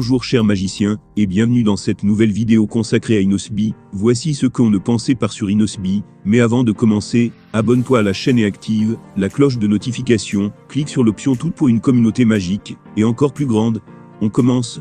Bonjour chers magiciens, et bienvenue dans cette nouvelle vidéo consacrée à Inosby. Voici ce qu'on ne pensait pas sur Inosby, mais avant de commencer, abonne-toi à la chaîne et active la cloche de notification, clique sur l'option toute pour une communauté magique, et encore plus grande. On commence.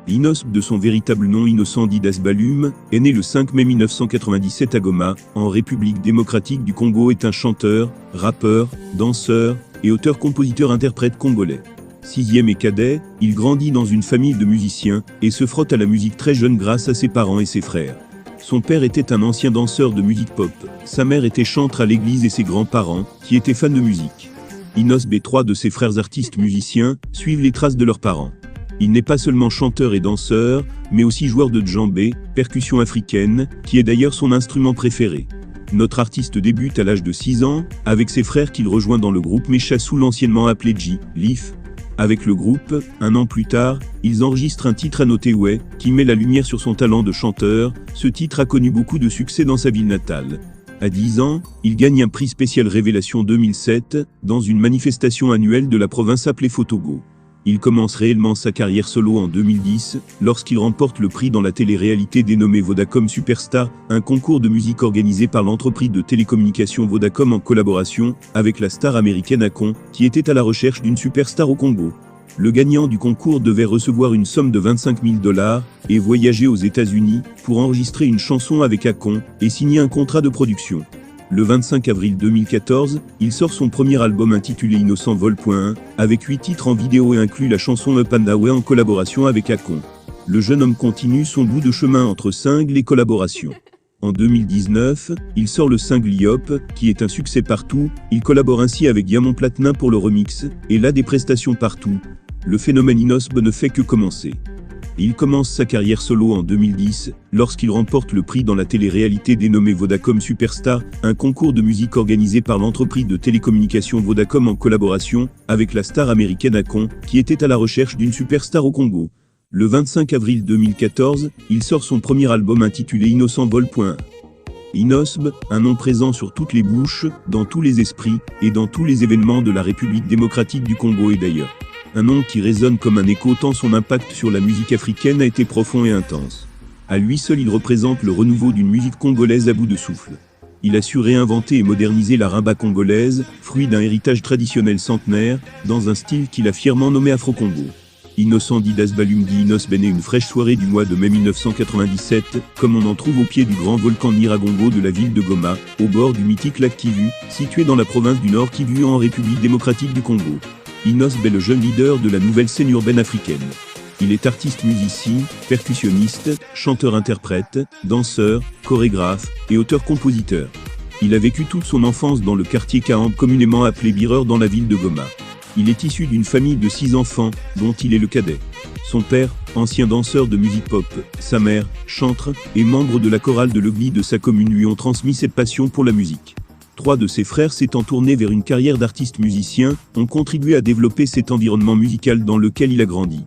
Inosb, de son véritable nom Innocent Didas Balum, est né le 5 mai 1997 à Goma, en République démocratique du Congo, est un chanteur, rappeur, danseur, et auteur-compositeur-interprète congolais. Sixième et cadet, il grandit dans une famille de musiciens, et se frotte à la musique très jeune grâce à ses parents et ses frères. Son père était un ancien danseur de musique pop, sa mère était chantre à l'église et ses grands-parents, qui étaient fans de musique. Inosb et trois de ses frères artistes musiciens, suivent les traces de leurs parents. Il n'est pas seulement chanteur et danseur, mais aussi joueur de djembé, percussion africaine, qui est d'ailleurs son instrument préféré. Notre artiste débute à l'âge de 6 ans, avec ses frères qu'il rejoint dans le groupe Mechasoul anciennement appelé J-Leaf. Avec le groupe, un an plus tard, ils enregistrent un titre à Notewe, qui met la lumière sur son talent de chanteur. Ce titre a connu beaucoup de succès dans sa ville natale. À 10 ans, il gagne un prix spécial Révélation 2007, dans une manifestation annuelle de la province appelée Fotogo. Il commence réellement sa carrière solo en 2010, lorsqu'il remporte le prix dans la télé-réalité dénommée Vodacom Superstar, un concours de musique organisé par l'entreprise de télécommunications Vodacom en collaboration avec la star américaine Akon, qui était à la recherche d'une superstar au Congo. Le gagnant du concours devait recevoir une somme de 25 000 $ et voyager aux États-Unis pour enregistrer une chanson avec Akon et signer un contrat de production. Le 25 avril 2014, il sort son premier album intitulé Innocent Vol.1, avec 8 titres en vidéo et inclut la chanson Up and Away en collaboration avec Akon. Le jeune homme continue son bout de chemin entre singles et collaborations. En 2019, il sort le single Yop, qui est un succès partout. Il collabore ainsi avec Diamond Platnum pour le remix, et là des prestations partout. Le phénomène Inosb ne fait que commencer. Il commence sa carrière solo en 2010, lorsqu'il remporte le prix dans la télé-réalité dénommée Vodacom Superstar, un concours de musique organisé par l'entreprise de télécommunications Vodacom en collaboration avec la star américaine Akon, qui était à la recherche d'une superstar au Congo. Le 25 avril 2014, il sort son premier album intitulé Innocent Vol.1. Inosb, un nom présent sur toutes les bouches, dans tous les esprits, et dans tous les événements de la République démocratique du Congo et d'ailleurs. Un nom qui résonne comme un écho tant son impact sur la musique africaine a été profond et intense. À lui seul, il représente le renouveau d'une musique congolaise à bout de souffle. Il a su réinventer et moderniser la rumba congolaise, fruit d'un héritage traditionnel centenaire, dans un style qu'il a fièrement nommé Afro-Congo. Innocent Didas Balum dit Inosb est né une fraîche soirée du mois de mai 1997, comme on en trouve au pied du grand volcan Nyiragongo de la ville de Goma, au bord du mythique lac Kivu, situé dans la province du Nord Kivu en République démocratique du Congo. Inosb est le jeune leader de la nouvelle scène urbaine africaine. Il est artiste musicien, percussionniste, chanteur-interprète, danseur, chorégraphe et auteur-compositeur. Il a vécu toute son enfance dans le quartier Kaamb, communément appelé Bireur, dans la ville de Goma. Il est issu d'une famille de 6 enfants, dont il est le cadet. Son père, ancien danseur de musique pop, sa mère, chantre, et membre de la chorale de l'église de sa commune lui ont transmis cette passion pour la musique. 3 de ses frères s'étant tournés vers une carrière d'artiste musicien, ont contribué à développer cet environnement musical dans lequel il a grandi.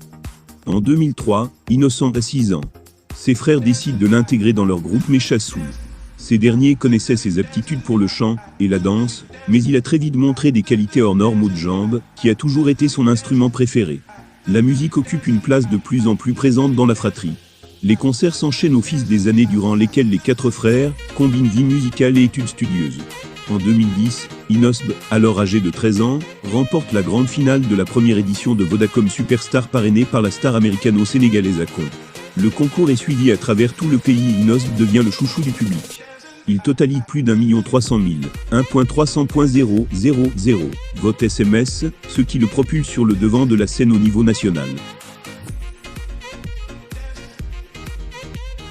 En 2003, Innocent a 6 ans. Ses frères décident de l'intégrer dans leur groupe Mechasoul. Ces derniers connaissaient ses aptitudes pour le chant et la danse, mais il a très vite montré des qualités hors normes au djembe, qui a toujours été son instrument préféré. La musique occupe une place de plus en plus présente dans la fratrie. Les concerts s'enchaînent au fil des années durant lesquelles les 4 frères combinent vie musicale et études studieuses. En 2010, Inosb, alors âgé de 13 ans, remporte la grande finale de la première édition de Vodacom Superstar parrainée par la star américano-sénégalaise Akon. Le concours est suivi à travers tout le pays et Inosb devient le chouchou du public. Il totalise plus d'1 300 000, 1.300.000 votes SMS, ce qui le propulse sur le devant de la scène au niveau national.